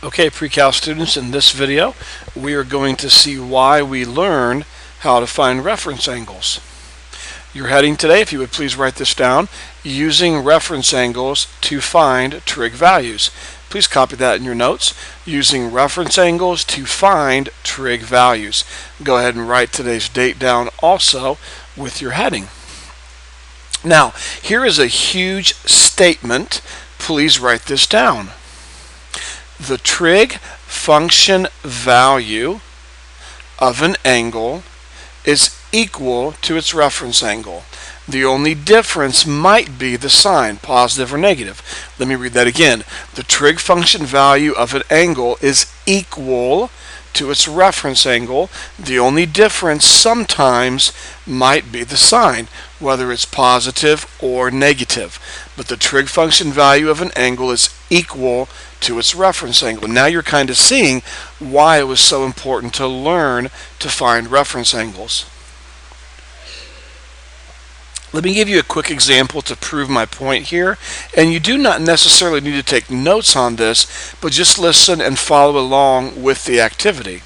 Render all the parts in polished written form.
Okay, pre-cal students, in this video we are going to see why we learned how to find reference angles. Your heading today, if you would please write this down, using reference angles to find trig values. Please copy that in your notes, using reference angles to find trig values. Go ahead and write today's date down also with your heading. Now, here is a huge statement. Please write this down. The trig function value of an angle is equal to its reference angle. The only difference might be the sign, positive or negative. Let me read that again. The trig function value of an angle is equal to its reference angle. The only difference sometimes might be the sign, whether it's positive or negative. But the trig function value of an angle is equal to its reference angle. Now you're kind of seeing why it was so important to learn to find reference angles. Let me give you a quick example to prove my point here, and you do not necessarily need to take notes on this, but just listen and follow along with the activity.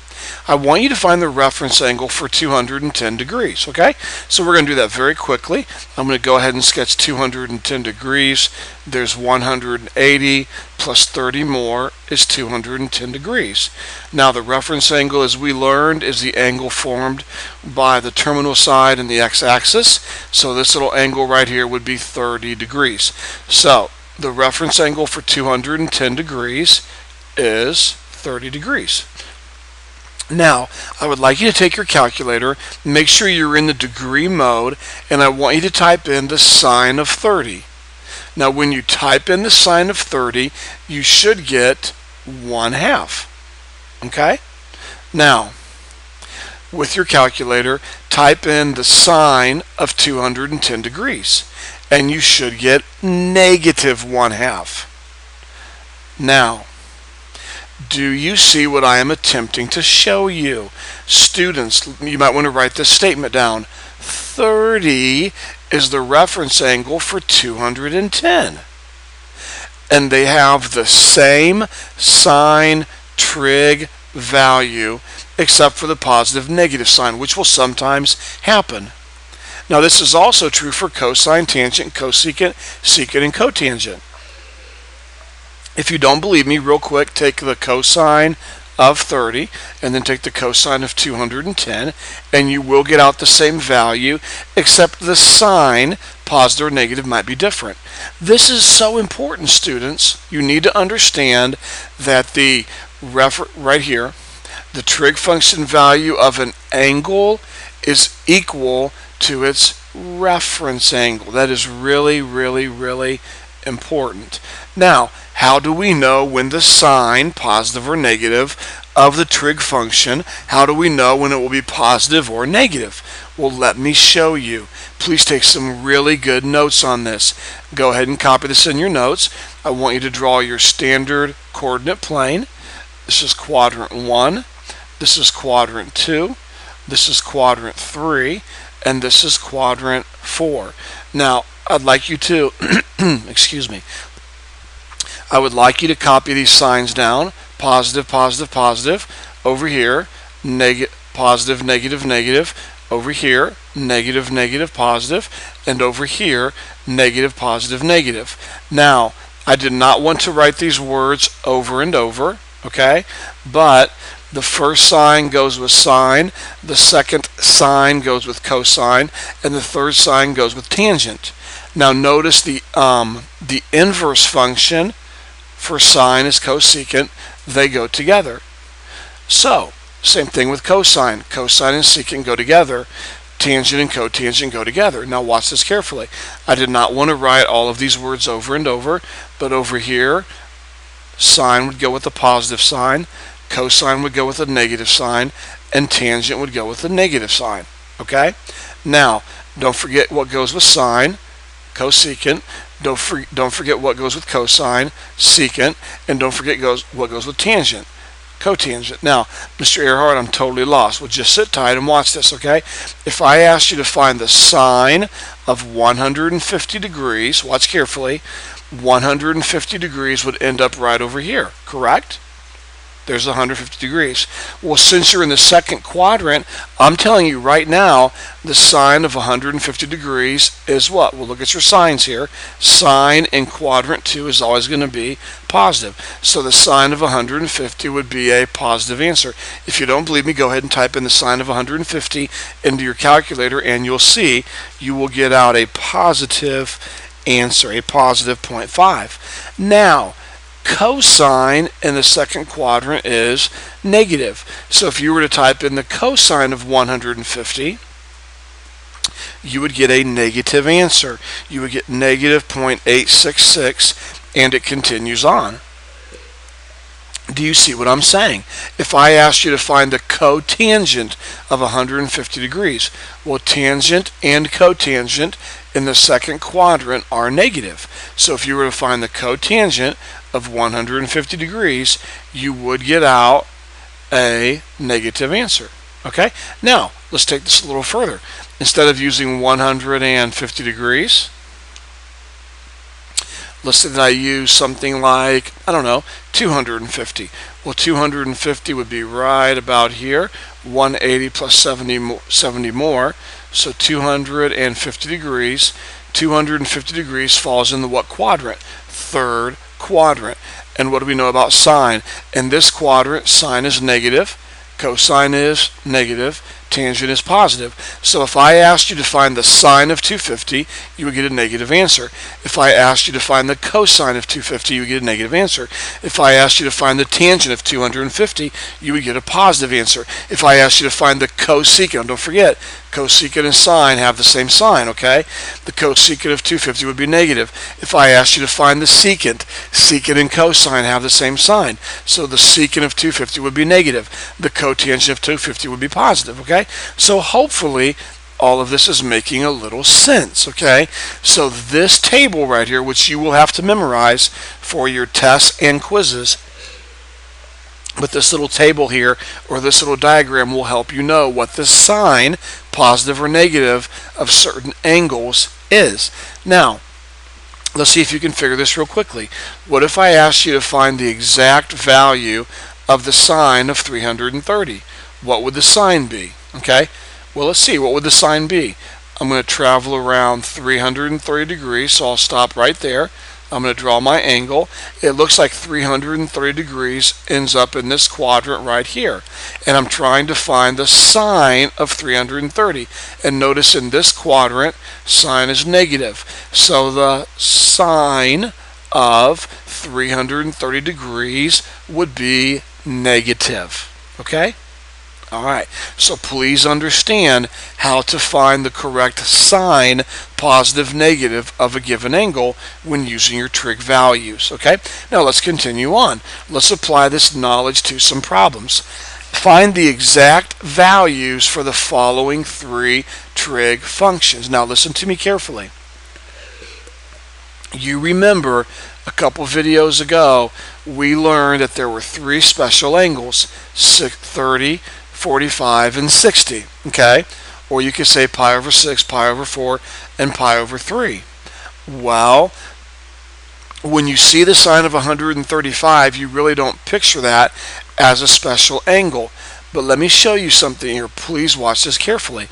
I want you to find the reference angle for 210 degrees, okay? So we're going to do that very quickly. I'm going to go ahead and sketch 210 degrees. There's 180 plus 30 more is 210 degrees. Now the reference angle, as we learned, is the angle formed by the terminal side and the x-axis. So this little angle right here would be 30 degrees. So the reference angle for 210 degrees is 30 degrees. Now, I would like you to take your calculator, make sure you're in the degree mode, and I want you to type in the sine of 30. Now, when you type in the sine of 30, you should get 1/2. Okay? Now, with your calculator, type in the sine of 210 degrees, and you should get negative 1/2. Now, do you see what I am attempting to show you? Students, you might want to write this statement down. 30 is the reference angle for 210. And they have the same sine trig value except for the positive negative sign, which will sometimes happen. Now this is also true for cosine, tangent, cosecant, secant, and cotangent. If you don't believe me, real quick, take the cosine of 30 and then take the cosine of 210, and you will get out the same value, except the sign, positive or negative, might be different. This is so important, students. You need to understand that the right here, the trig function value of an angle is equal to its reference angle. That is really, really, really important. Now, how do we know when the sign, positive or negative, of the trig function, how do we know when it will be positive or negative? Well, let me show you. Please take some really good notes on this. Go ahead and copy this in your notes. I want you to draw your standard coordinate plane. This is quadrant 1, this is quadrant 2, this is quadrant 3, and this is quadrant 4. Now, I'd like you to, excuse me, I would like you to copy these signs down. Positive, positive, positive. Over here, positive, negative, negative. Over here, negative, negative, positive. And over here, negative, positive, negative. Now, I did not want to write these words over and over, okay? But the first sign goes with sine, the second sign goes with cosine, and the third sign goes with tangent. Now notice the inverse function for sine is cosecant. They go together. So, same thing with cosine. Cosine and secant go together. Tangent and cotangent go together. Now watch this carefully. I did not want to write all of these words over and over, but over here, sine would go with the positive sign, cosine would go with a negative sign, and tangent would go with the negative sign. Okay? Now, don't forget what goes with sine, cosecant. Don't forget what goes with cosine, secant, and don't forget what goes with tangent, cotangent. Now, Mr. Earhart, I'm totally lost. Well, just sit tight and watch this, okay? If I asked you to find the sine of 150 degrees, watch carefully, 150 degrees would end up right over here, correct? There's 150 degrees. Well, since you're in the second quadrant, I'm telling you right now, the sine of 150 degrees is what? Well, look at your signs here. Sine in quadrant 2 is always going to be positive. So the sine of 150 would be a positive answer. If you don't believe me, go ahead and type in the sine of 150 into your calculator, and you'll see you will get out a positive answer, a positive 0.5. Now, cosine in the second quadrant is negative. So if you were to type in the cosine of 150, you would get a negative answer. You would get negative 0.866, and it continues on. Do you see what I'm saying? If I asked you to find the cotangent of 150 degrees, well, tangent and cotangent in the second quadrant are negative. So if you were to find the cotangent of 150 degrees, you would get out a negative answer. Okay? Now, let's take this a little further. Instead of using 150 degrees, let's say that I use something like, I don't know, 250. Well, 250 would be right about here. 180 plus 70 more. So 250 degrees. 250 degrees falls in the what quadrant? Third quadrant. And what do we know about sine? In this quadrant, sine is negative. Cosine is negative. Tangent is positive. So if I asked you to find the sine of 250, you would get a negative answer. If I asked you to find the cosine of 250, you would get a negative answer. If I asked you to find the tangent of 250, you would get a positive answer. If I asked you to find the cosecant, don't forget, cosecant and sine have the same sign, okay? The cosecant of 250 would be negative. If I asked you to find the secant, secant and cosine have the same sign. So the secant of 250 would be negative. The cotangent of 250 would be positive, okay? So hopefully all of this is making a little sense, okay? So this table right here, which you will have to memorize for your tests and quizzes, but this little table here, or this little diagram, will help you know what the sine, positive or negative, of certain angles is. Now, let's see if you can figure this real quickly. What if I asked you to find the exact value of the sine of 330? What would the sine be? Okay, well, let's see. What would the sine be? I'm going to travel around 330 degrees, so I'll stop right there. I'm going to draw my angle. It looks like 330 degrees ends up in this quadrant right here. And I'm trying to find the sine of 330. And notice in this quadrant, sine is negative. So the sine of 330 degrees would be negative. Okay? All right, so please understand how to find the correct sine, positive, negative, of a given angle when using your trig values, okay? Now let's continue on. Let's apply this knowledge to some problems. Find the exact values for the following three trig functions. Now listen to me carefully. You remember a couple videos ago, we learned that there were three special angles, 30, 45, and 60, okay? Or you could say pi over 6, pi over 4, and pi over 3. Well, when you see the sine of 135, you really don't picture that as a special angle. But let me show you something here. Please watch this carefully.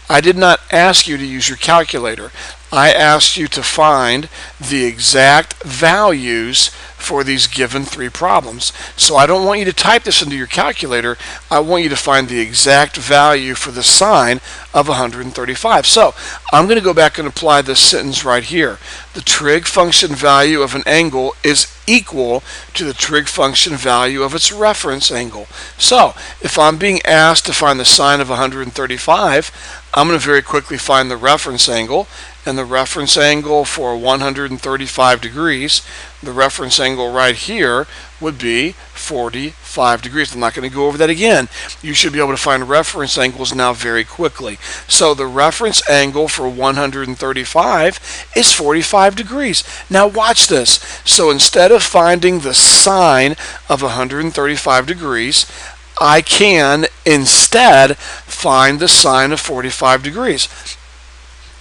I did not ask you to use your calculator. I asked you to find the exact values for these given three problems. So I don't want you to type this into your calculator. I want you to find the exact value for the sine of 135. So I'm going to go back and apply this sentence right here. The trig function value of an angle is equal to the trig function value of its reference angle. So if I'm being asked to find the sine of 135, I'm going to very quickly find the reference angle, and the reference angle for 135 degrees, the reference angle right here would be 45 degrees. I'm not going to go over that again. You should be able to find reference angles now very quickly. So the reference angle for 135 is 45 degrees. Now watch this. So instead of finding the sine of 135 degrees, I can instead find the sine of 45 degrees.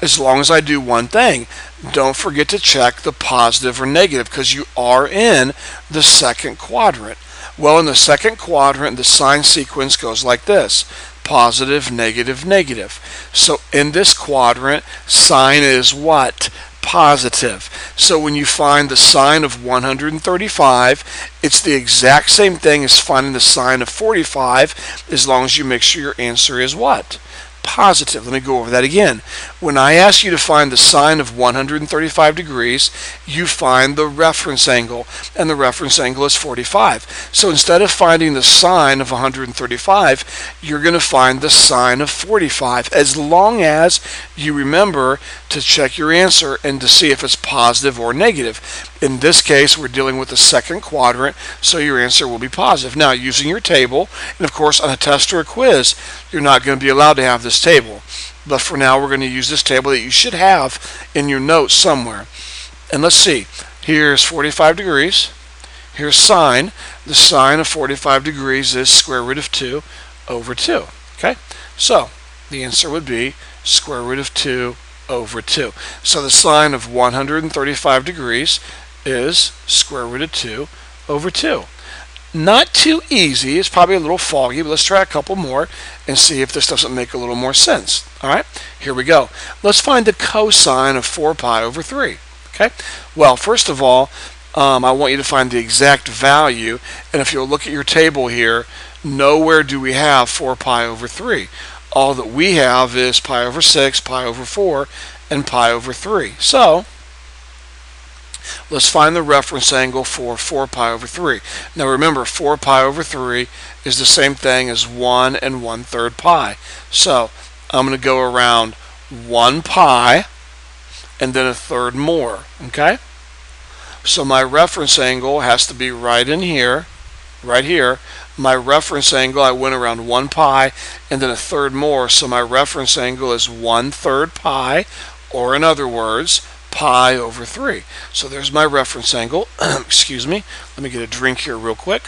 As long as I do one thing, don't forget to check the positive or negative because you are in the second quadrant. Well, in the second quadrant, the sine sequence goes like this: positive, negative, negative. So in this quadrant, sine is what? Positive. So when you find the sine of 135, it's the exact same thing as finding the sine of 45, as long as you make sure your answer is what? Positive. Let me go over that again. When I ask you to find the sine of 135 degrees, you find the reference angle, and the reference angle is 45. So instead of finding the sine of 135, you're going to find the sine of 45, as long as you remember to check your answer and to see if it's positive or negative. In this case, we're dealing with the second quadrant, so your answer will be positive. Now, using your table, and of course on a test or a quiz, you're not going to be allowed to have this table. But for now, we're going to use this table that you should have in your notes somewhere. And let's see. Here's 45 degrees. Here's sine. The sine of 45 degrees is square root of 2 over 2. Okay? So, the answer would be square root of 2 over 2. So the sine of 135 degrees is square root of 2 over 2. Not too easy. It's probably a little foggy, but let's try a couple more and see if this doesn't make a little more sense. All right, here we go. Let's find the cosine of 4 pi over 3. Okay, well, first of all, I want you to find the exact value, and if you'll look at your table here, nowhere do we have 4 pi over 3. All that we have is pi over 6, pi over 4, and pi over 3. So, let's find the reference angle for 4 pi over 3. Now remember, 4 pi over 3 is the same thing as 1 1/3 pi. So I'm going to go around 1 pi and then a third more. Okay? So my reference angle has to be right in here, right here. My reference angle, I went around 1 pi and then a third more. So my reference angle is 1/3 pi, or in other words, pi over 3. So there's my reference angle. Excuse me. Let me get a drink here real quick.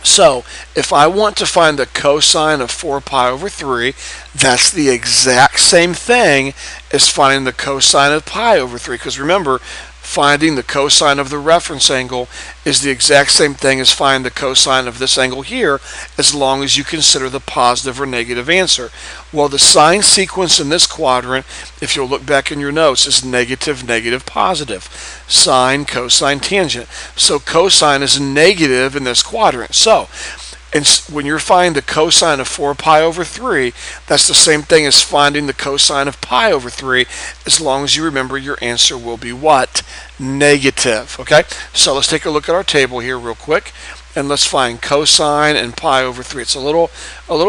So if I want to find the cosine of 4 pi over 3, that's the exact same thing as finding the cosine of pi over 3. Because remember, finding the cosine of the reference angle is the exact same thing as finding the cosine of this angle here, as long as you consider the positive or negative answer. Well, the sine sequence in this quadrant, if you'll look back in your notes, is negative, negative, positive. Sine, cosine, tangent. So cosine is negative in this quadrant. So, and when you're finding the cosine of 4 pi over 3, that's the same thing as finding the cosine of pi over 3, as long as you remember your answer will be what? Negative. Okay? So let's take a look at our table here real quick, and let's find cosine and pi over 3. It's a little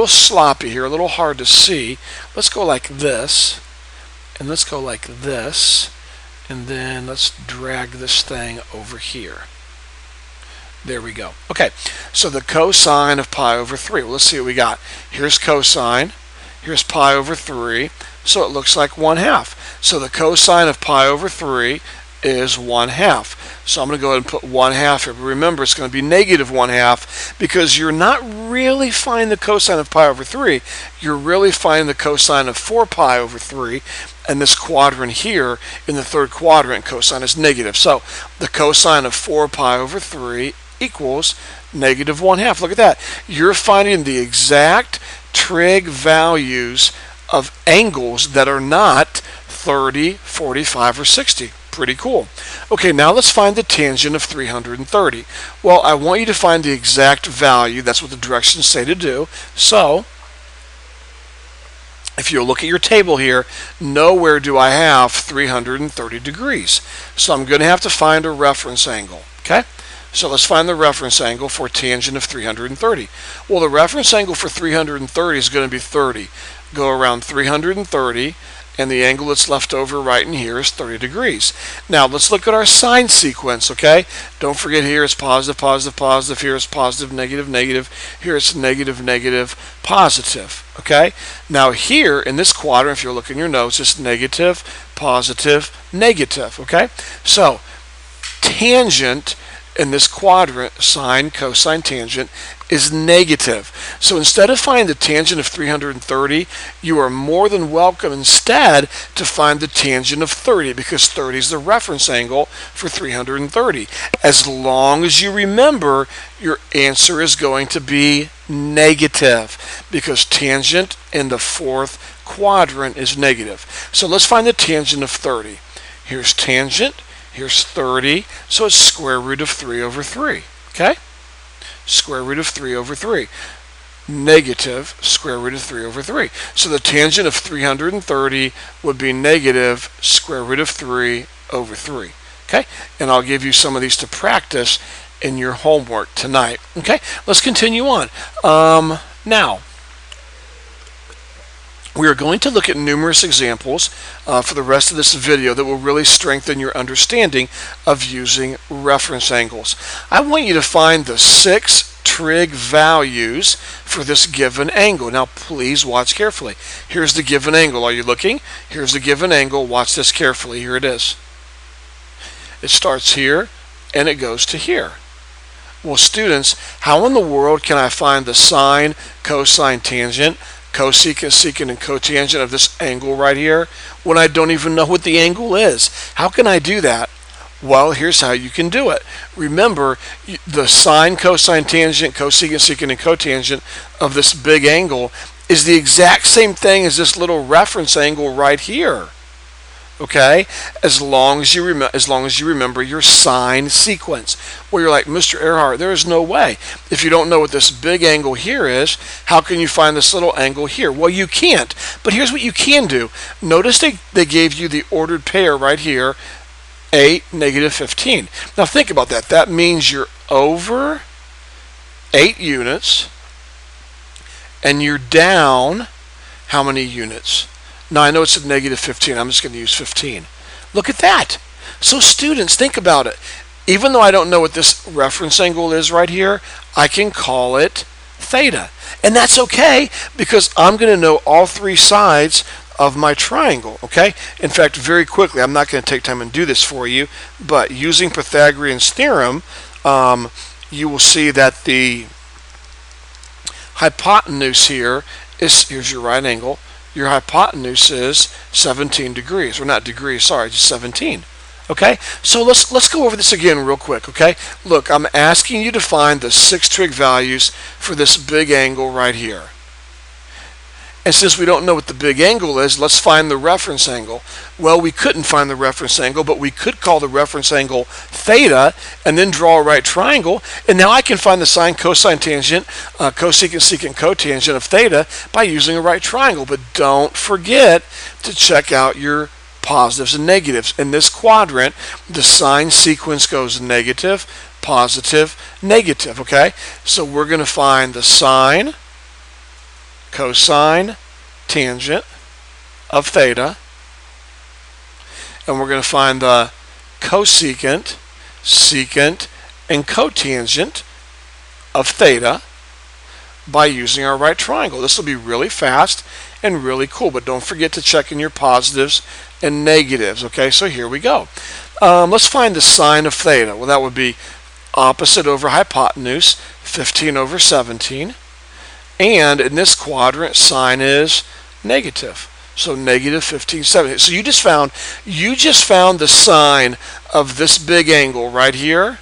sloppy here, a little hard to see. Let's go like this, and let's go like this, and then let's drag this thing over here. There we go. Okay, so the cosine of pi over 3. Well, let's see what we got. Here's cosine. Here's pi over 3. So it looks like 1/2. So the cosine of pi over 3 is 1/2. So I'm going to go ahead and put 1/2 here. But remember, it's going to be negative 1/2 because you're not really finding the cosine of pi over 3. You're really finding the cosine of 4 pi over 3. And this quadrant here, in the third quadrant, cosine is negative. So the cosine of 4 pi over 3 equals negative 1/2. Look at that. You're finding the exact trig values of angles that are not 30, 45, or 60. Pretty cool. Okay, now let's find the tangent of 330. Well, I want you to find the exact value. That's what the directions say to do. So, if you look at your table here, nowhere do I have 330 degrees. So I'm going to have to find a reference angle. Okay? So let's find the reference angle for tangent of 330. Well, the reference angle for 330 is going to be 30. Go around 330, and the angle that's left over right in here is 30 degrees. Now, let's look at our sine sequence, okay? Don't forget, here it's positive, positive, positive. Here it's positive, negative, negative. Here it's negative, negative, positive, okay? Now, here in this quadrant, if you're looking at your notes, it's negative, positive, negative, okay? So, tangent in this quadrant, sine, cosine, tangent, is negative. So instead of finding the tangent of 330, you are more than welcome instead to find the tangent of 30, because 30 is the reference angle for 330. As long as you remember, your answer is going to be negative, because tangent in the fourth quadrant is negative. So let's find the tangent of 30. Here's tangent, here's 30, so it's square root of 3 over 3, okay? Square root of 3 over 3. Negative square root of 3 over 3. So the tangent of 330 would be negative square root of 3 over 3, okay? And I'll give you some of these to practice in your homework tonight, okay? Let's continue on. Now, we are going to look at numerous examples for the rest of this video that will really strengthen your understanding of using reference angles. I want you to find the 6 trig values for this given angle. Now please watch carefully. Here's the given angle. Are you looking? Here's the given angle. Watch this carefully. Here it is. It starts here and it goes to here. Well, students, how in the world can I find the sine, cosine, tangent, cosecant, secant, and cotangent of this angle right here when I don't even know what the angle is? How can I do that? Well, here's how you can do it. Remember, the sine, cosine, tangent, cosecant, secant, and cotangent of this big angle is the exact same thing as this little reference angle right here. Okay, as long as you remember your sine sequence. Well, you're like, Mr. Earhart, there is no way. If you don't know what this big angle here is, how can you find this little angle here? Well, you can't. But here's what you can do. Notice they gave you the ordered pair right here, 8, negative 15. Now think about that. That means you're over 8 units, and you're down how many units? Now I know it's a negative 15. I'm just going to use 15. Look at that. So students, think about it. Even though I don't know what this reference angle is right here, I can call it theta. And that's okay, because I'm going to know all 3 sides of my triangle, okay? In fact, very quickly, I'm not going to take time and do this for you, but using Pythagorean's theorem, you will see that the hypotenuse here is, here's your right angle, your hypotenuse is 17 degrees, or not degrees, sorry, just 17. Okay, so let's go over this again real quick. Okay, look, I'm asking you to find the 6 trig values for this big angle right here. And since we don't know what the big angle is, let's find the reference angle. Well, we couldn't find the reference angle, but we could call the reference angle theta and then draw a right triangle. And now I can find the sine, cosine, tangent, cosecant, secant, cotangent of theta by using a right triangle. But don't forget to check out your positives and negatives. In this quadrant, the sine sequence goes negative, positive, negative. Okay, so we're going to find the sine, cosine, tangent of theta, and we're going to find the cosecant, secant, and cotangent of theta by using our right triangle. This will be really fast and really cool, but don't forget to check in your positives and negatives. Okay, so here we go. Let's find the sine of theta. Well, that would be opposite over hypotenuse, 15 over 17. And in this quadrant, sine is negative. So negative 15, 17. So you just found the sine of this big angle right here,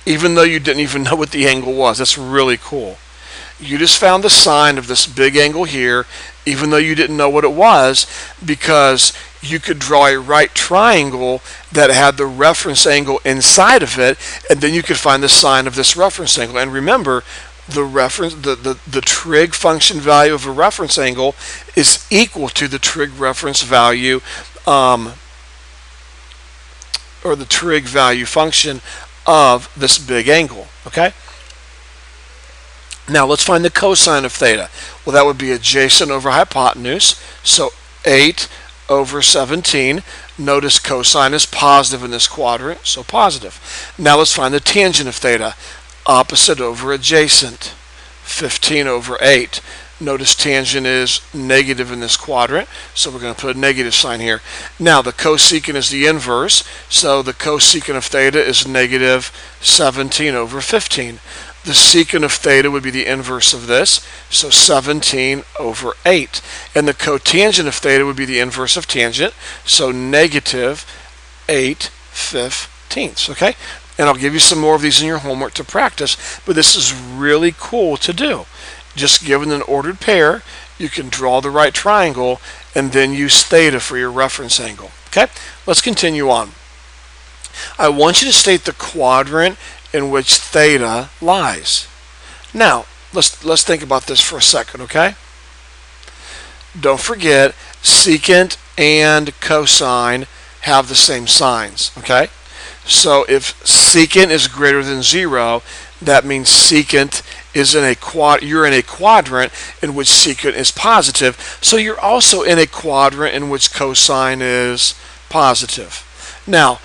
even though you didn't even know what the angle was. That's really cool. You just found the sine of this big angle here, even though you didn't know what it was, because you could draw a right triangle that had the reference angle inside of it, and then you could find the sine of this reference angle. And remember, the trig function value of a reference angle is equal to the trig reference value, or the trig value function of this big angle. Okay. Now let's find the cosine of theta. Well, that would be adjacent over hypotenuse, so 8 over 17. Notice cosine is positive in this quadrant, so positive. Now let's find the tangent of theta. Opposite over adjacent, 15 over 8. Notice tangent is negative in this quadrant, so we're going to put a negative sign here. Now the cosecant is the inverse, so the cosecant of theta is negative 17 over 15. The secant of theta would be the inverse of this, so 17 over 8. And the cotangent of theta would be the inverse of tangent, so negative 8/15. Okay? And I'll give you some more of these in your homework to practice, but this is really cool to do. Just given an ordered pair, you can draw the right triangle and then use theta for your reference angle. Okay? Let's continue on. I want you to state the quadrant in which theta lies. Now, let's think about this for a second, okay? Don't forget, secant and cosine have the same signs, okay? So if secant is greater than 0, that means secant is in a you're in a quadrant in which secant is positive. So you're also in a quadrant in which cosine is positive. Now,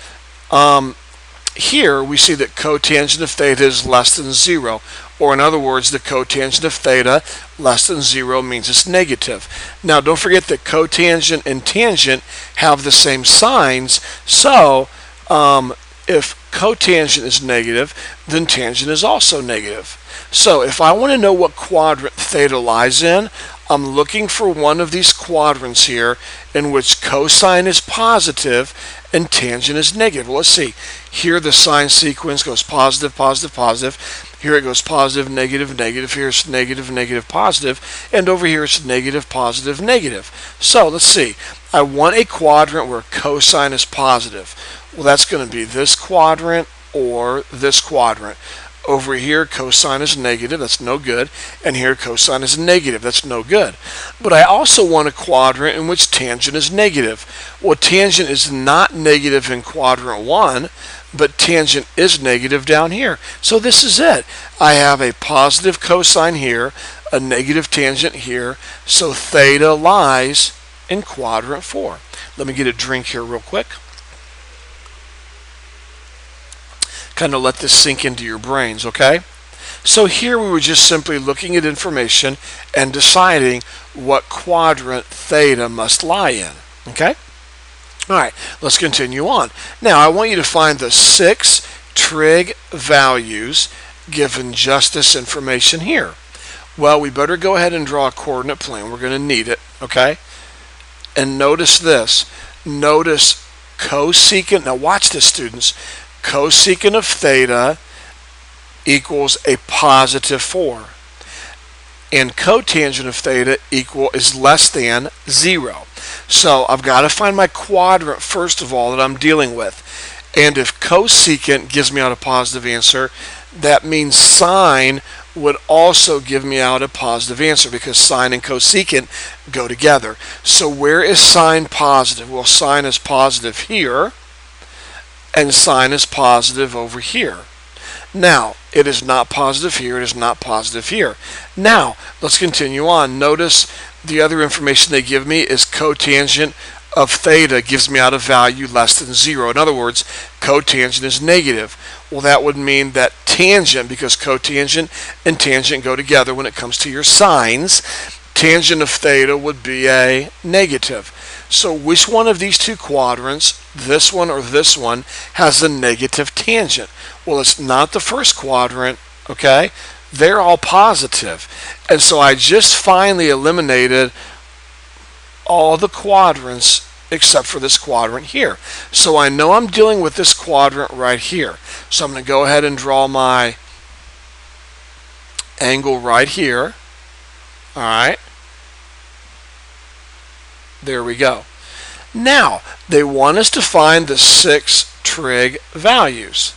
here we see that cotangent of theta is less than 0, or in other words, the cotangent of theta less than 0 means it's negative. Now don't forget that cotangent and tangent have the same signs, so if cotangent is negative, then tangent is also negative. So if I want to know what quadrant theta lies in, I'm looking for one of these quadrants here in which cosine is positive and tangent is negative. Well, let's see. Here the sine sequence goes positive, positive, positive. Here it goes positive, negative, negative. Here it's negative, negative, positive. And over here it's negative, positive, negative. So let's see. I want a quadrant where cosine is positive. Well, that's going to be this quadrant or this quadrant. Over here, cosine is negative, that's no good, and here cosine is negative, that's no good. But I also want a quadrant in which tangent is negative. Well, tangent is not negative in quadrant 1, but tangent is negative down here. So this is it. I have a positive cosine here, a negative tangent here, so theta lies in quadrant 4. Let me get a drink here real quick. Kind of let this sink into your brains, okay? So here we were just simply looking at information and deciding what quadrant theta must lie in, okay? All right, let's continue on. Now I want you to find the 6 trig values given just this information here. Well, we better go ahead and draw a coordinate plane. We're going to need it, okay? And notice this. Notice cosecant. Now watch this, students. Cosecant of theta equals a positive 4. And cotangent of theta is less than 0. So I've got to find my quadrant first of all that I'm dealing with. And if cosecant gives me out a positive answer, that means sine would also give me out a positive answer because sine and cosecant go together. So where is sine positive? Well, sine is positive here, and sine is positive over here. Now, it is not positive here, it is not positive here. Now, let's continue on. Notice the other information they give me is cotangent of theta gives me out a value less than 0. In other words, cotangent is negative. Well, that would mean that tangent, because cotangent and tangent go together when it comes to your sines, tangent of theta would be a negative. So which one of these two quadrants, this one or this one, has a negative tangent? Well, it's not the first quadrant, okay? They're all positive. And so I just finally eliminated all the quadrants except for this quadrant here. So I know I'm dealing with this quadrant right here. So I'm going to go ahead and draw my angle right here. All right. There we go. Now, they want us to find the 6 trig values.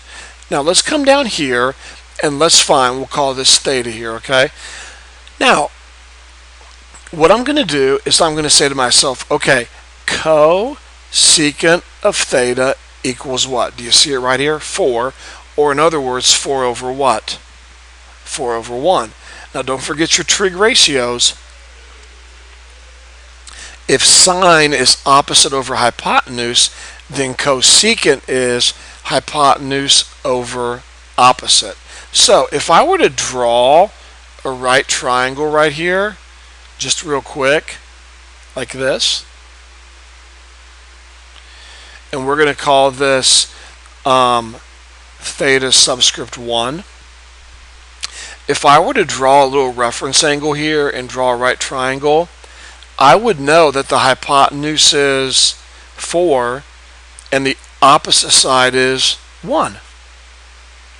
Now, let's come down here and let's find, we'll call this theta here, okay? Now, what I'm going to do is I'm going to say to myself, okay, cosecant of theta equals what? Do you see it right here? 4, or in other words, 4 over what? 4 over 1. Now, don't forget your trig ratios. If sine is opposite over hypotenuse, then cosecant is hypotenuse over opposite. So if I were to draw a right triangle right here, just real quick, like this. And we're going to call this theta subscript 1. If I were to draw a little reference angle here and draw a right triangle, I would know that the hypotenuse is 4 and the opposite side is 1.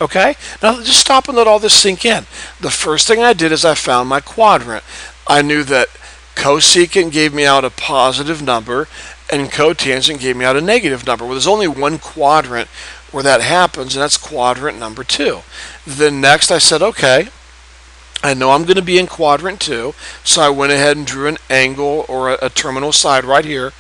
Okay? Now just stop and let all this sink in. The first thing I did is I found my quadrant. I knew that cosecant gave me out a positive number and cotangent gave me out a negative number. Well, there's only one quadrant where that happens, and that's quadrant number 2. Then next I said, okay, I know I'm going to be in quadrant 2, so I went ahead and drew an angle or a terminal side right here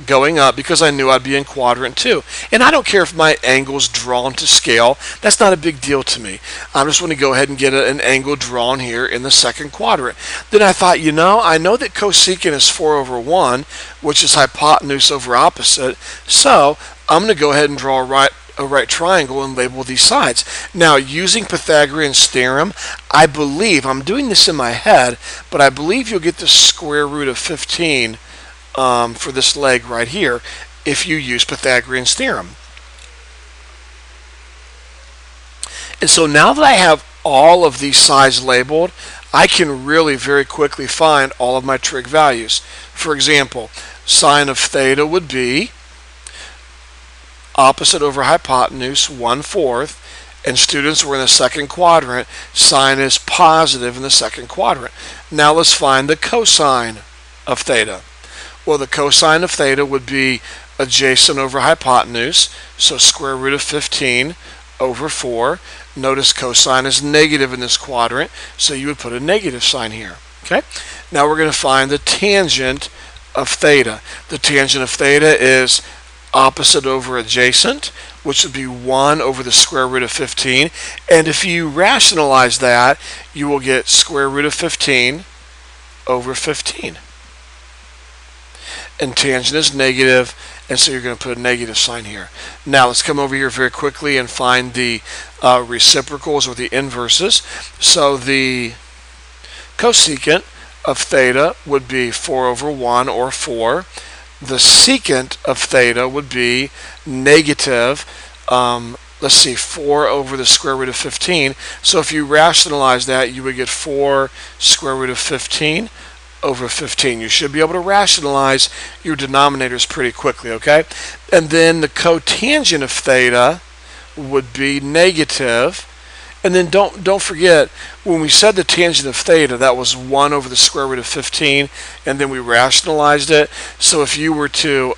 going up because I knew I'd be in quadrant 2. And I don't care if my angle's drawn to scale. That's not a big deal to me. I just want to go ahead and get an angle drawn here in the second quadrant. Then I thought, you know, I know that cosecant is 4 over 1, which is hypotenuse over opposite, so I'm going to go ahead and draw a right triangle and label these sides. Now, using Pythagorean's theorem, I believe, I'm doing this in my head, but I believe you'll get the square root of 15 for this leg right here if you use Pythagorean's theorem. And so now that I have all of these sides labeled, I can really very quickly find all of my trig values. For example, sine of theta would be opposite over hypotenuse 1/4, and students were in the second quadrant. Sine is positive in the second quadrant. Now let's find the cosine of theta. Well, the cosine of theta would be adjacent over hypotenuse, so square root of 15 over 4. Notice cosine is negative in this quadrant, so you would put a negative sign here. Okay. Now we're going to find the tangent of theta. The tangent of theta is opposite over adjacent, which would be 1 over the square root of 15. And if you rationalize that, you will get square root of 15 over 15. And tangent is negative, and so you're going to put a negative sign here. Now let's come over here very quickly and find the reciprocals or the inverses. So the cosecant of theta would be 4 over 1 or 4. The secant of theta would be negative, let's see, 4 over the square root of 15. So if you rationalize that, you would get 4 square root of 15 over 15. You should be able to rationalize your denominators pretty quickly, okay? And then the cotangent of theta would be negative. And then don't forget, when we said the tangent of theta, that was 1 over the square root of 15, and then we rationalized it. So if you were to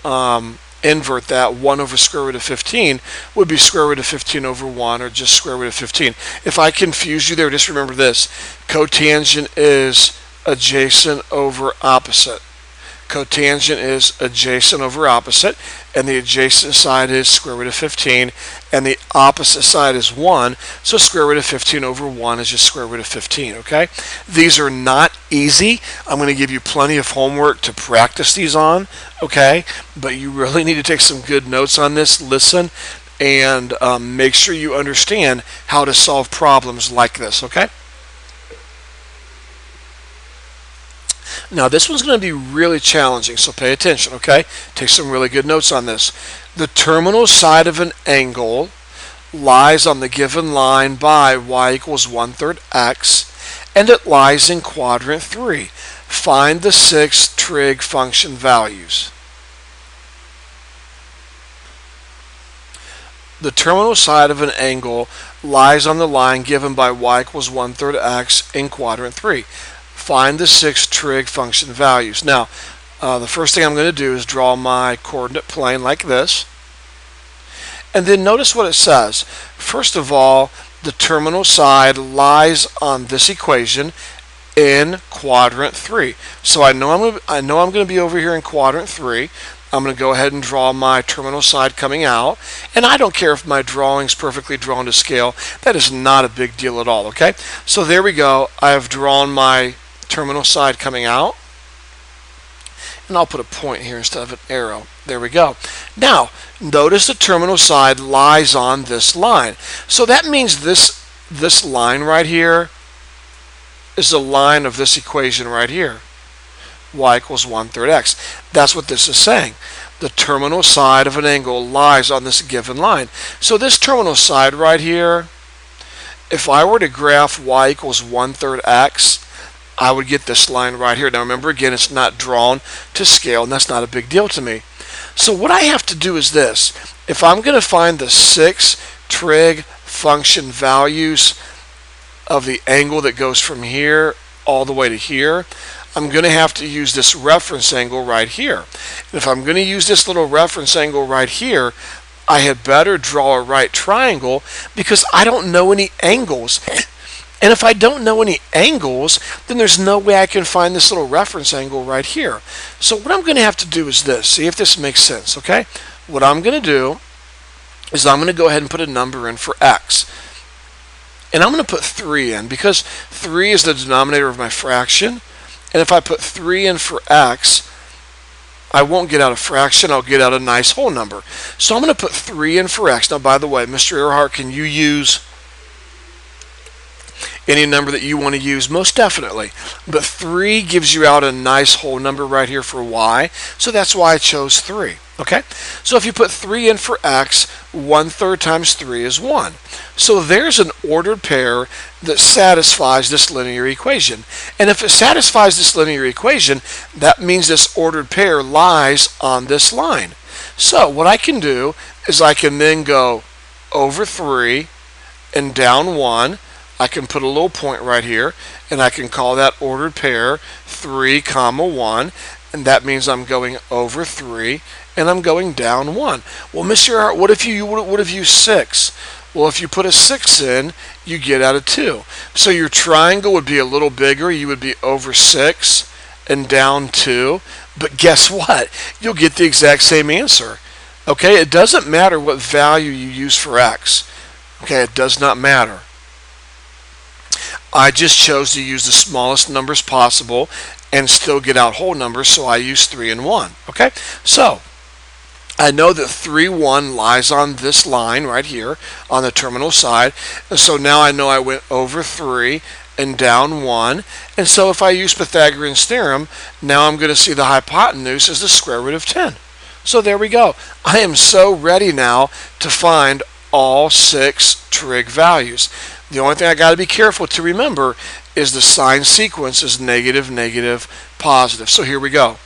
invert that, 1 over square root of 15 would be square root of 15 over 1, or just square root of 15. If I confuse you there, just remember this. Cotangent is adjacent over opposite. Cotangent is adjacent over opposite, and the adjacent side is square root of 15, and the opposite side is 1, so square root of 15 over 1 is just square root of 15, okay? These are not easy. I'm going to give you plenty of homework to practice these on, okay? But you really need to take some good notes on this, listen, and make sure you understand how to solve problems like this, okay? Now this one's going to be really challenging, so pay attention, okay? Take some really good notes on this. The terminal side of an angle lies on the given line by y equals 1/3 x, and it lies in quadrant 3. Find the 6 trig function values. The terminal side of an angle lies on the line given by y equals 1/3 x in quadrant 3. Find the 6 trig function values. Now, the first thing I'm going to do is draw my coordinate plane like this. And then notice what it says. First of all, the terminal side lies on this equation in quadrant 3. So I know I'm going to be over here in quadrant 3. I'm going to go ahead and draw my terminal side coming out. And I don't care if my drawing's perfectly drawn to scale. That is not a big deal at all, okay? So there we go. I have drawn my terminal side coming out, and I'll put a point here instead of an arrow. There we go. Now notice the terminal side lies on this line, so that means this line right here is the line of this equation right here. Y equals 1/3 x. That's what this is saying. The terminal side of an angle lies on this given line. So this terminal side right here, if I were to graph y equals 1/3 x, I would get this line right here. Now remember, again, it's not drawn to scale, and that's not a big deal to me. So what I have to do is this. If I'm going to find the 6 trig function values of the angle that goes from here all the way to here, I'm going to have to use this reference angle right here. And if I'm going to use this little reference angle right here, I had better draw a right triangle because I don't know any angles. And if I don't know any angles, then there's no way I can find this little reference angle right here. So what I'm going to have to do is this. See if this makes sense, okay? What I'm going to do is I'm going to go ahead and put a number in for x. And I'm going to put 3 in because 3 is the denominator of my fraction. And if I put 3 in for x, I won't get out a fraction, I'll get out a nice whole number. So I'm going to put 3 in for x. Now, by the way, Mr. Earhart, can you use any number that you want to use? Most definitely. But 3 gives you out a nice whole number right here for y. So that's why I chose 3. Okay? So if you put 3 in for x, 1/3 times 3 is 1. So there's an ordered pair that satisfies this linear equation. And if it satisfies this linear equation, that means this ordered pair lies on this line. So what I can do is I can then go over 3 and down 1. I can put a little point right here, and I can call that ordered pair 3, 1, and that means I'm going over 3 and I'm going down 1. Well, Mr. Earhart, what if you would have used 6? Well, if you put a 6 in, you get out a 2. So your triangle would be a little bigger. You would be over 6 and down 2. But guess what? You'll get the exact same answer. Okay, it doesn't matter what value you use for x. Okay, it does not matter. I just chose to use the smallest numbers possible and still get out whole numbers, so I use 3 and 1. Okay, so I know that 3, 1 lies on this line right here on the terminal side, and so now I know I went over 3 and down 1, and so if I use Pythagorean's theorem, now I'm going to see the hypotenuse is the square root of 10. So there we go. I am so ready now to find all 6 trig values. The only thing I got to be careful to remember is the sign sequence is negative, negative, positive. So here we go.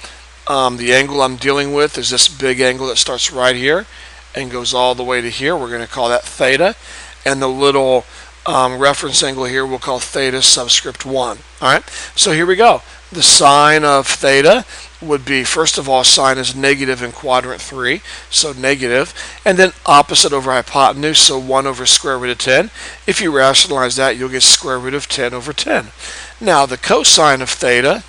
The angle I'm dealing with is this big angle that starts right here and goes all the way to here. We're going to call that theta. And the little reference angle here we'll call theta subscript 1. All right. So here we go. The sine of theta would be, first of all, sine is negative in quadrant 3, so negative, and then opposite over hypotenuse, so 1 over square root of 10. If you rationalize that, you'll get square root of 10 over 10. Now, the cosine of theta,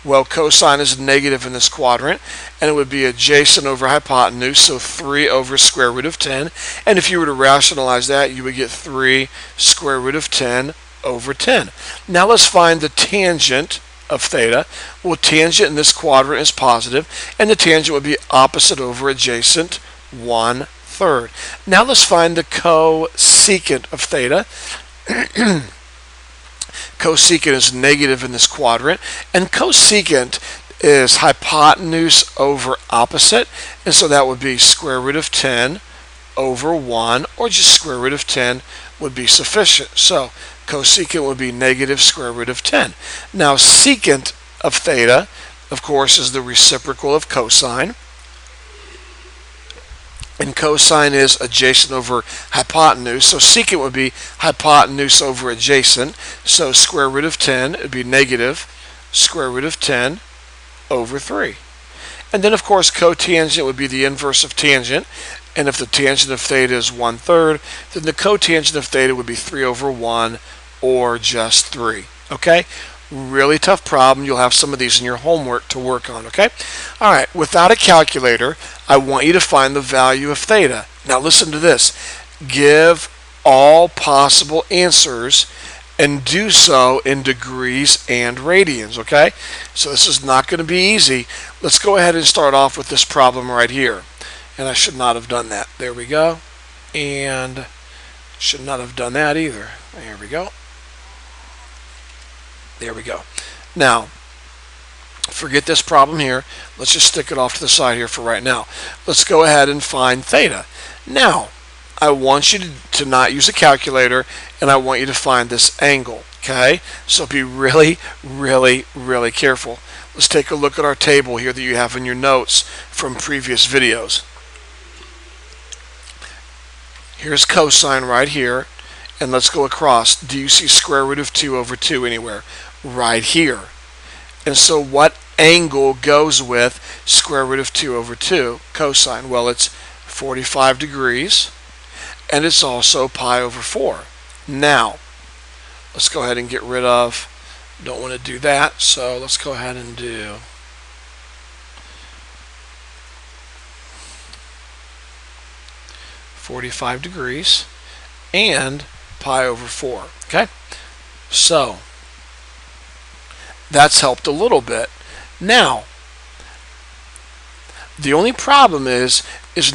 well, cosine is negative in this quadrant, and it would be adjacent over hypotenuse, so 3 over square root of 10. And if you were to rationalize that, you would get 3 square root of 10 over 10. Now let's find the tangent of theta. Well, tangent in this quadrant is positive, and the tangent would be opposite over adjacent 1/3. Now let's find the cosecant of theta. Cosecant is negative in this quadrant, and cosecant is hypotenuse over opposite, and so that would be square root of 10 over 1, or just square root of 10 would be sufficient. So cosecant would be negative square root of 10. Now secant of theta, of course, is the reciprocal of cosine. And cosine is adjacent over hypotenuse. So secant would be hypotenuse over adjacent. So square root of 10 would be negative square root of 10 over 3. And then, of course, cotangent would be the inverse of tangent. And if the tangent of theta is 1/3, then the cotangent of theta would be 3 over 1, or just 3. Okay? Really tough problem. You'll have some of these in your homework to work on. Okay? All right. Without a calculator, I want you to find the value of theta. Now listen to this. Give all possible answers and do so in degrees and radians. Okay? So this is not going to be easy. Let's go ahead and start off with this problem right here. And I should not have done that. There we go. And should not have done that either. There we go. There we go. Now, forget this problem here. Let's just stick it off to the side here for right now. Let's go ahead and find theta. Now, I want you to not use a calculator, and I want you to find this angle, okay? So be really, really, really careful. Let's take a look at our table here that you have in your notes from previous videos. Here's cosine right here, and let's go across. Do you see square root of 2 over 2 anywhere? Right here. And so what angle goes with square root of 2 over 2 cosine? Well, it's 45 degrees, and it's also pi over 4. Now, let's go ahead and get rid of, don't want to do that, so let's go ahead and do (45 degrees) and pi over 4. Okay, so that's helped a little bit. Now, the only problem is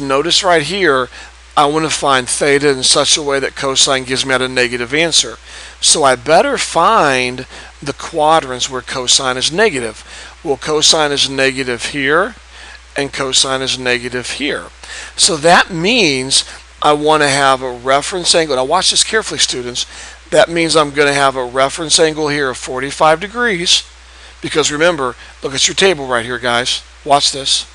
notice right here, I want to find theta in such a way that cosine gives me out a negative answer. So I better find the quadrants where cosine is negative. Well, cosine is negative here, and cosine is negative here. So that means I want to have a reference angle. Now watch this carefully, students. That means I'm going to have a reference angle here of 45 degrees. Because remember, look at your table right here, guys. Watch this.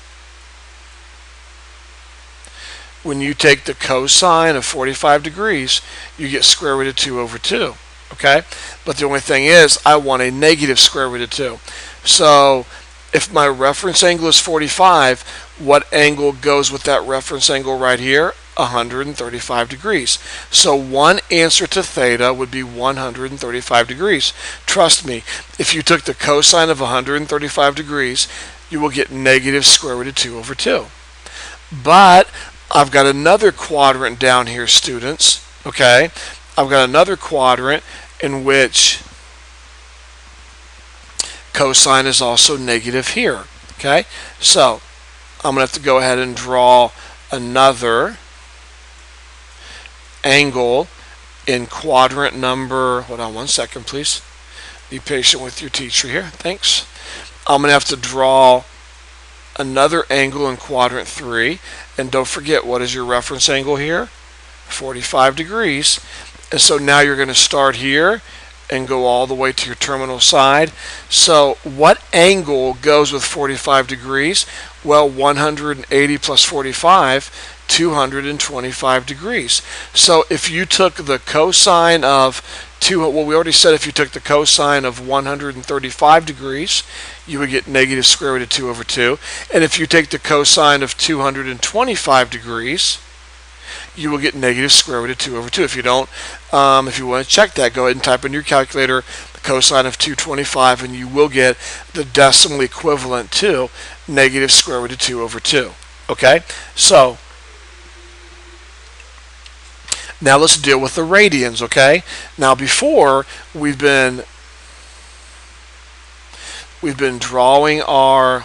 When you take the cosine of 45 degrees, you get square root of 2 over 2. Okay? But the only thing is, I want a negative square root of 2. So if my reference angle is 45, what angle goes with that reference angle right here? 135 degrees. So one answer to theta would be 135 degrees. Trust me, if you took the cosine of 135 degrees, you will get negative square root of 2 over 2. But I've got another quadrant down here, students. Okay? I've got another quadrant in which cosine is also negative here. Okay? So I'm going to have to go ahead and draw another angle in quadrant number, hold on one second please, be patient with your teacher here, thanks. I'm going to have to draw another angle in quadrant 3, and don't forget, what is your reference angle here? 45 degrees. And so now you're going to start here and go all the way to your terminal side. So what angle goes with 45 degrees? Well, 180 plus 45, 225 degrees. So if you took the cosine of well, we already said if you took the cosine of 135 degrees, you would get negative square root of 2 over 2. And if you take the cosine of 225 degrees, you will get negative square root of 2 over 2. If you don't, if you want to check that, go ahead and type in your calculator the cosine of 225, and you will get the decimal equivalent to negative square root of 2 over 2. Okay? So now let's deal with the radians, okay? Now before, we've been drawing our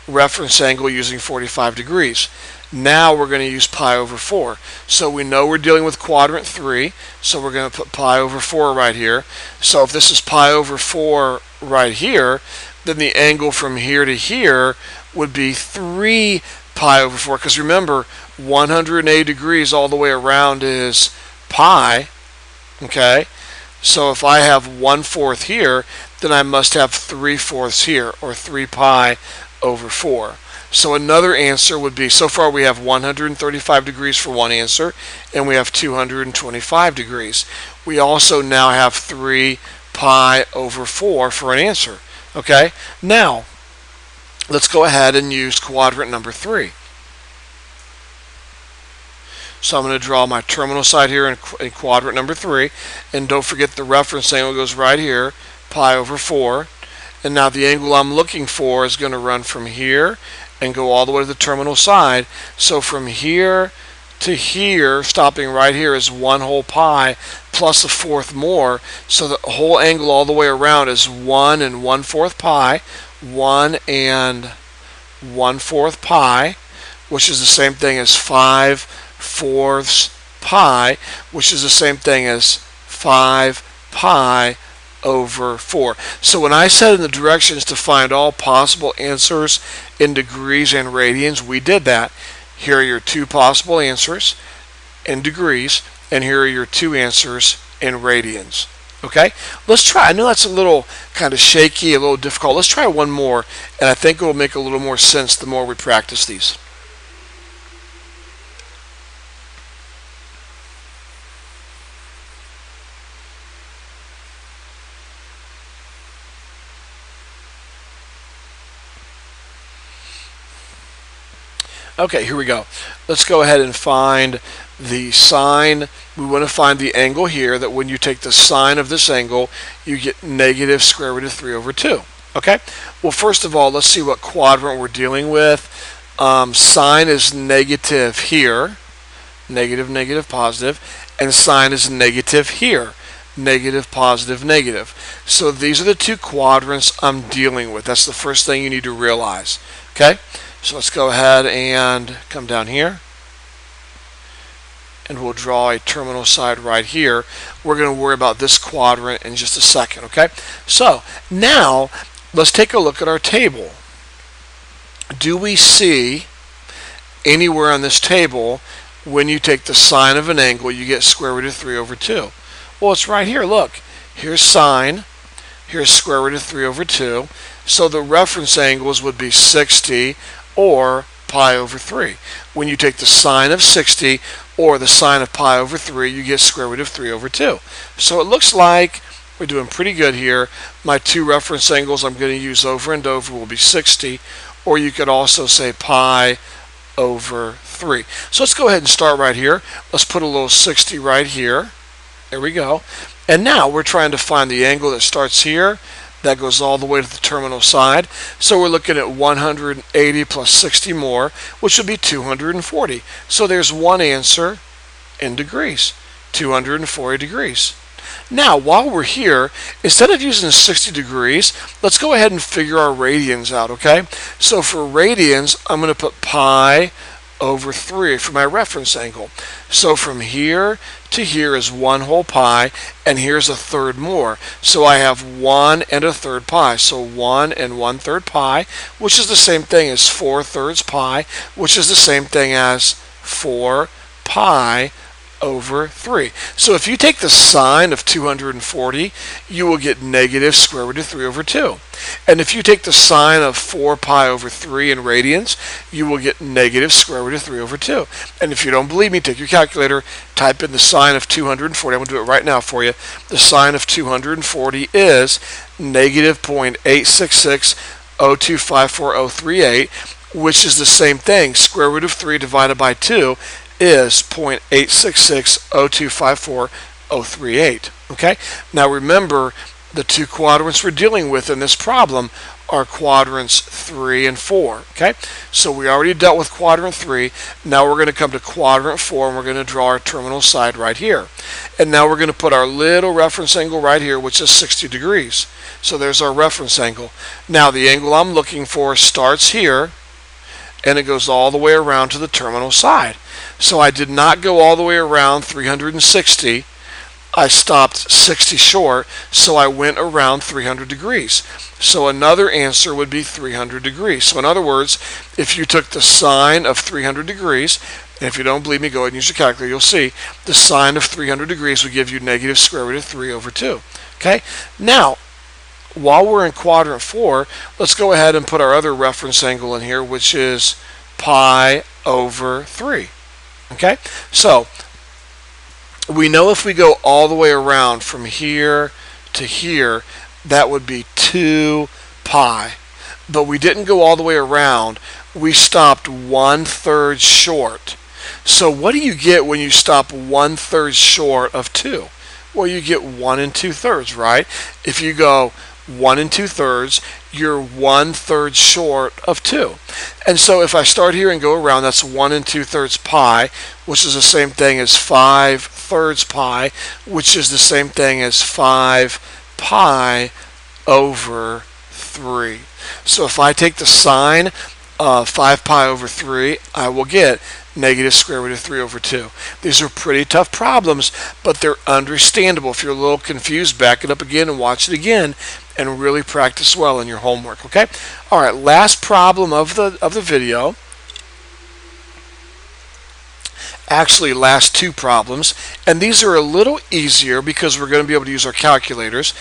reference angle using 45 degrees. Now we're going to use pi over 4. So we know we're dealing with quadrant 3, so we're going to put pi over 4 right here. So if this is pi over 4 right here, then the angle from here to here would be 3 pi over 4, because remember, 180 degrees all the way around is pi, okay? So if I have 1/4 here, then I must have 3/4 here, or 3 pi over 4. So another answer would be, so far we have 135 degrees for one answer, and we have 225 degrees. We also now have 3 pi over 4 for an answer, okay? Now, let's go ahead and use quadrant number 3. So I'm going to draw my terminal side here in quadrant number 3. And don't forget the reference angle goes right here, pi over 4. And now the angle I'm looking for is going to run from here and go all the way to the terminal side. So from here to here, stopping right here, is 1 whole pi plus 1/4 more. So the whole angle all the way around is 1 and 1/4 pi, 1 and 1/4 pi, which is the same thing as 5/4 pi, which is the same thing as 5 pi over 4. So when I said in the directions to find all possible answers in degrees and radians, we did that. Here are your 2 possible answers in degrees, and here are your 2 answers in radians. Okay, let's try. I know that's a little kind of shaky, a little difficult. Let's try one more, and I think it will make a little more sense the more we practice these. Okay, here we go. Let's go ahead and find the sine. We want to find the angle here, that when you take the sine of this angle, you get negative square root of 3 over 2. Okay? Well, first of all, let's see what quadrant we're dealing with. Sine is negative here, negative, negative, positive, and sine is negative here, negative, positive, negative. So these are the 2 quadrants I'm dealing with. That's the first thing you need to realize. Okay? So let's go ahead and come down here, and we'll draw a terminal side right here. We're going to worry about this quadrant in just a second, okay? So now let's take a look at our table. Do we see anywhere on this table when you take the sine of an angle you get square root of 3 over 2? Well, it's right here. Look, here's sine, here's square root of 3 over 2. So the reference angles would be 60 or pi over 3. When you take the sine of 60 or the sine of pi over 3, you get square root of 3 over 2. So it looks like we're doing pretty good here. My 2 reference angles I'm going to use over and over will be 60, or you could also say pi over 3. So let's go ahead and start right here. Let's put a little 60 right here. There we go. And now we're trying to find the angle that starts here, that goes all the way to the terminal side. So we're looking at 180 plus 60 more, which would be 240. So there's one answer in degrees, 240 degrees. Now, while we're here, instead of using 60 degrees, let's go ahead and figure our radians out, okay? So for radians, I'm going to put pi over 3 for my reference angle. So from here to here is 1 whole pi, and here's a third more. So I have 1 and a third pi. So 1 and 1/3 pi, which is the same thing as 4/3 pi, which is the same thing as 4 pi over 3. So if you take the sine of 240, you will get negative square root of 3 over 2. And if you take the sine of 4 pi over 3 in radians, you will get negative square root of 3 over 2. And if you don't believe me, take your calculator, type in the sine of 240. I'm going to do it right now for you. The sine of 240 is negative 0.866025438, which is the same thing. Square root of 3 divided by 2 is 0.866025438. Okay? Now remember, the 2 quadrants we're dealing with in this problem are quadrants 3 and 4. Okay? So we already dealt with quadrant 3. Now we're going to come to quadrant 4, and we're going to draw our terminal side right here. And now we're going to put our little reference angle right here, which is 60 degrees. So there's our reference angle. Now the angle I'm looking for starts here, and it goes all the way around to the terminal side. So I did not go all the way around 360. I stopped 60 short, so I went around 300 degrees. So another answer would be 300 degrees. So in other words, if you took the sine of 300 degrees, and if you don't believe me, go ahead and use your calculator, you'll see the sine of 300 degrees would give you negative square root of 3 over 2. Okay? Now, while we're in quadrant 4, let's go ahead and put our other reference angle in here, which is pi over 3. Okay? So, we know if we go all the way around from here to here, that would be 2 pi. But we didn't go all the way around. We stopped 1/3 short. So what do you get when you stop 1/3 short of 2? Well, you get 1 2/3, right? If you go 1 2/3, you're 1/3 short of 2. And so if I start here and go around, that's 1 2/3 pi, which is the same thing as 5/3 pi, which is the same thing as 5 pi over 3. So if I take the sine of 5 pi over 3, I will get negative square root of 3 over 2. These are pretty tough problems, but they're understandable. If you're a little confused, back it up again and watch it again and really practice well in your homework, okay? All right, last problem of the video. Actually, last two problems, and these are a little easier because we're going to be able to use our calculators.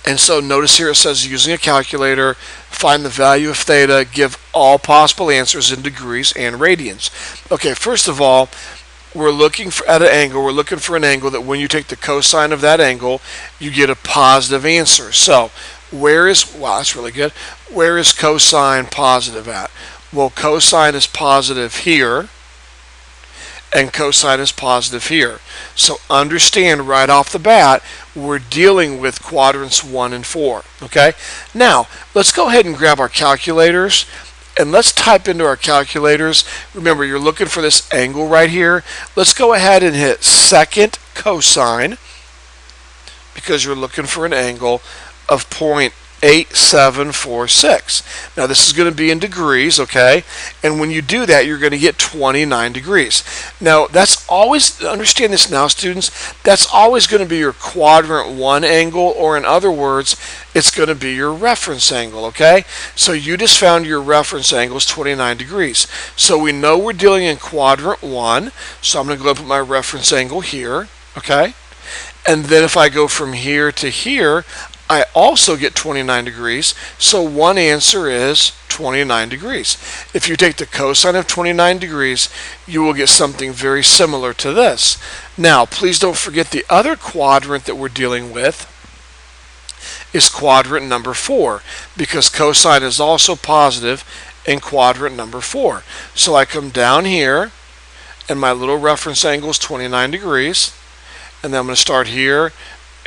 And so notice here it says using a calculator, find the value of theta, give all possible answers in degrees and radians. Okay, first of all, we're looking at an angle. We're looking for an angle that when you take the cosine of that angle, you get a positive answer. So where is, wow, that's really good. Where is cosine positive at? Well, cosine is positive here, and cosine is positive here. So understand right off the bat, we're dealing with quadrants 1 and 4, okay? Now, let's go ahead and grab our calculators, and let's type into our calculators. Remember, you're looking for this angle right here. Let's go ahead and hit second cosine, because you're looking for an angle of 0.8746. Now this is going to be in degrees, okay? And when you do that, you're going to get 29 degrees. Now that's always, understand this now, students, that's always going to be your quadrant 1 angle, or in other words, it's going to be your reference angle, okay? So you just found your reference angle is 29 degrees. So we know we're dealing in quadrant 1, so I'm going to go put my reference angle here, okay? And then if I go from here to here, I also get 29 degrees, so one answer is 29 degrees. If you take the cosine of 29 degrees, you will get something very similar to this. Now, please don't forget the other quadrant that we're dealing with is quadrant number 4, because cosine is also positive in quadrant number 4. So I come down here, and my little reference angle is 29 degrees, and then I'm going to start here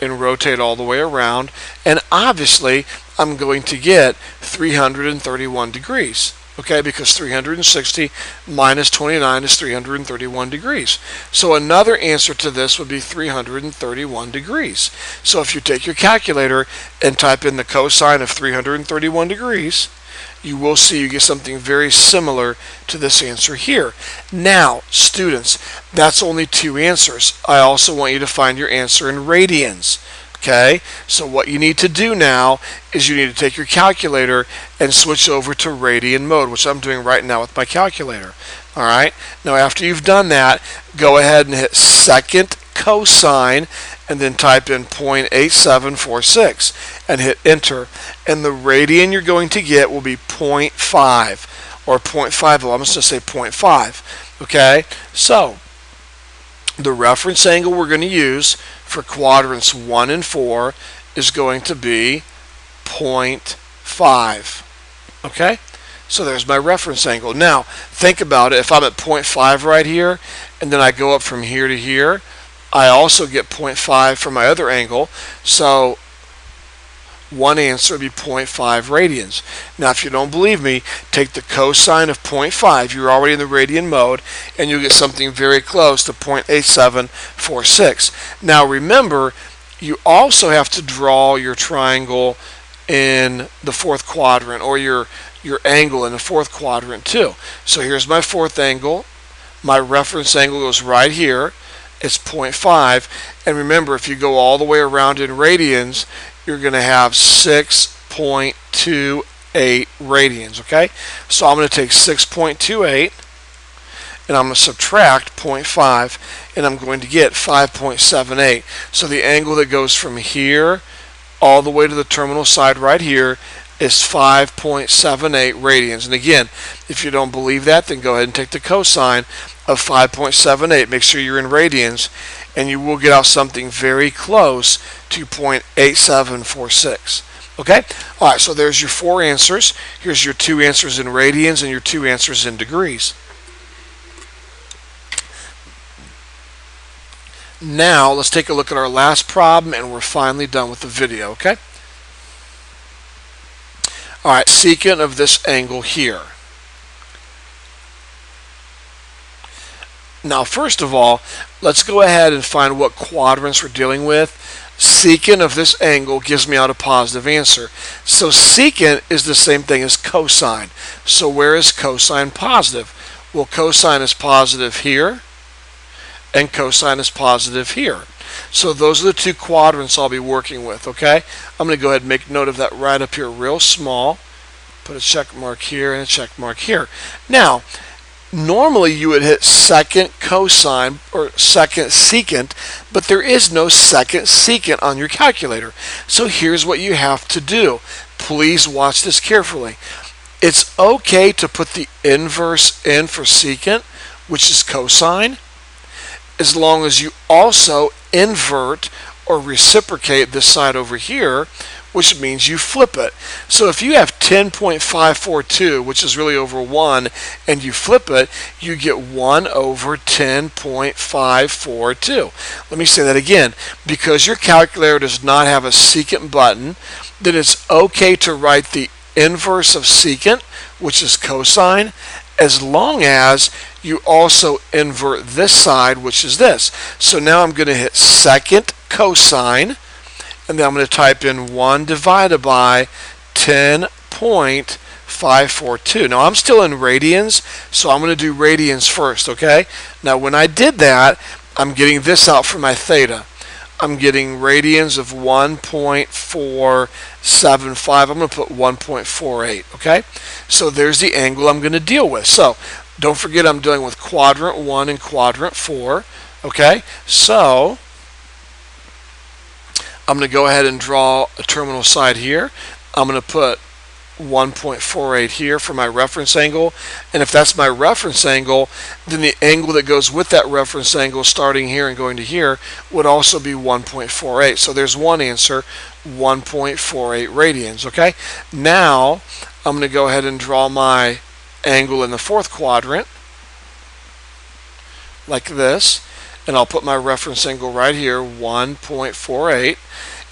and rotate all the way around, and obviously I'm going to get 331 degrees, okay, because 360 minus 29 is 331 degrees. So another answer to this would be 331 degrees. So if you take your calculator and type in the cosine of 331 degrees, you will see you get something very similar to this answer here. Now, students, that's only two answers. I also want you to find your answer in radians. Okay, so what you need to do now is you need to take your calculator and switch over to radian mode, which I'm doing right now with my calculator. All right, now after you've done that, go ahead and hit second cosine and then type in 0.8746 and hit enter, and the radian you're going to get will be 0.5 or 0.5. Well, I'm just going to say 0.5. Okay, so the reference angle we're going to use for quadrants 1 and 4 is going to be 0.5. Okay, so there's my reference angle. Now think about it. If I'm at 0.5 right here and then I go up from here to here, I also get 0.5 from my other angle, so one answer would be 0.5 radians. Now if you don't believe me, take the cosine of 0.5, you're already in the radian mode, and you'll get something very close to 0.8746. Now remember, you also have to draw your triangle in the fourth quadrant, or your angle in the fourth quadrant too. So here's my fourth angle. My reference angle goes right here. It's 0.5, and remember, if you go all the way around in radians, you're going to have 6.28 radians, okay? So I'm going to take 6.28, and I'm going to subtract 0.5, and I'm going to get 5.78. So the angle that goes from here all the way to the terminal side right here is 5.78 radians. And again, if you don't believe that, then go ahead and take the cosine of 5.78. Make sure you're in radians, and you will get out something very close to 0.8746. Okay? All right, so there's your four answers. Here's your two answers in radians and your two answers in degrees. Now, let's take a look at our last problem, and we're finally done with the video, okay? All right, secant of this angle here. Now, first of all, let's go ahead and find what quadrants we're dealing with. secant of this angle gives me out a positive answer. So secant is the same thing as cosine. So where is cosine positive? Well, cosine is positive here, and cosine is positive here. So those are the two quadrants I'll be working with, okay? I'm going to go ahead and make note of that right up here real small. Put a check mark here and a check mark here. Now, normally you would hit second cosine or second secant, but there is no second secant on your calculator. So here's what you have to do. Please watch this carefully. It's okay to put the inverse in for secant, which is cosine, as long as you also invert or reciprocate this side over here, which means you flip it. So if you have 10.542, which is really over 1, and you flip it, you get 1 over 10.542. Let me say that again. Because your calculator does not have a secant button, then it's okay to write the inverse of secant, which is cosine, as long as you also invert this side, which is this. So now I'm going to hit second cosine, and then I'm going to type in 1 divided by 10.542. Now I'm still in radians, so I'm going to do radians first, okay? Now when I did that, I'm getting this out for my theta. I'm getting radians of 1.475. I'm going to put 1.48, okay? So there's the angle I'm going to deal with. So don't forget I'm dealing with quadrant 1 and quadrant 4, okay? So I'm going to go ahead and draw a terminal side here. I'm going to put 1.48 here for my reference angle, and if that's my reference angle, then the angle that goes with that reference angle starting here and going to here would also be 1.48. So there's one answer, 1.48 radians, okay? Now I'm going to go ahead and draw my angle in the fourth quadrant like this, and I'll put my reference angle right here, 1.48.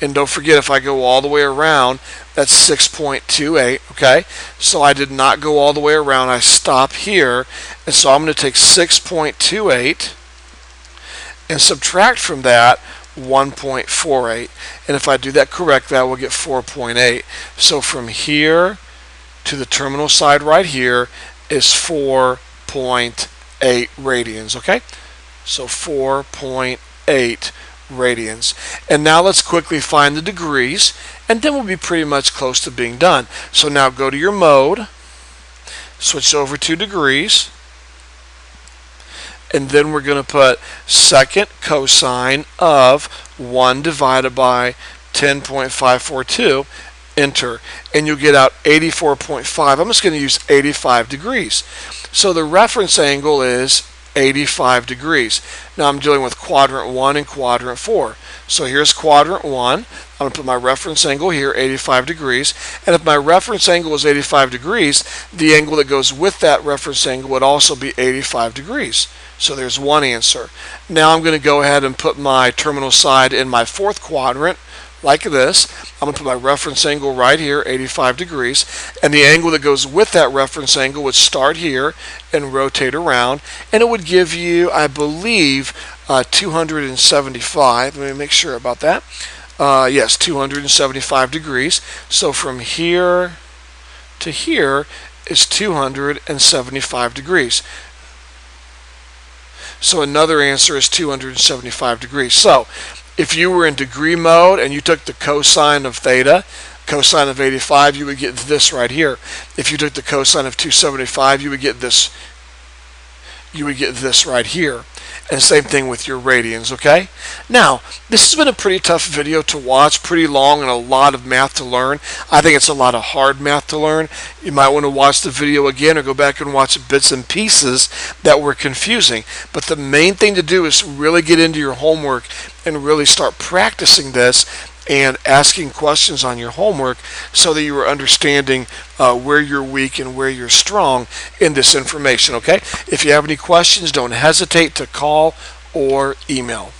And don't forget, if I go all the way around, that's 6.28, okay? So I did not go all the way around. I stop here, and so I'm going to take 6.28 and subtract from that 1.48. And if I do that correctly, I will get 4.8. So from here to the terminal side right here is 4.8 radians, okay? So 4.8 radians. And now let's quickly find the degrees, and then we'll be pretty much close to being done. So now go to your mode, switch over to degrees, and then we're going to put second cosine of 1 divided by 10.542, enter, and you'll get out 84.5. I'm just going to use 85 degrees. So the reference angle is 85 degrees. Now I'm dealing with quadrant 1 and quadrant 4. So here's quadrant 1. I'm going to put my reference angle here, 85 degrees. And if my reference angle is 85 degrees, the angle that goes with that reference angle would also be 85 degrees. So there's one answer. Now I'm going to go ahead and put my terminal side in my fourth quadrant like this. I'm going to put my reference angle right here, 85 degrees, and the angle that goes with that reference angle would start here and rotate around, and it would give you, I believe, 275. Let me make sure about that. Yes, 275 degrees. So from here to here is 275 degrees. So another answer is 275 degrees. So if you were in degree mode and you took the cosine of theta, cosine of 85, you would get this right here. If you took the cosine of 275, you would get this. You would get this right here. And same thing with your radians, okay? Now, this has been a pretty tough video to watch, pretty long and a lot of math to learn. I think it's a lot of hard math to learn. You might want to watch the video again or go back and watch bits and pieces that were confusing. But the main thing to do is really get into your homework and really start practicing this and asking questions on your homework so that you are understanding where you're weak and where you're strong in this information, okay? If you have any questions, don't hesitate to call or email.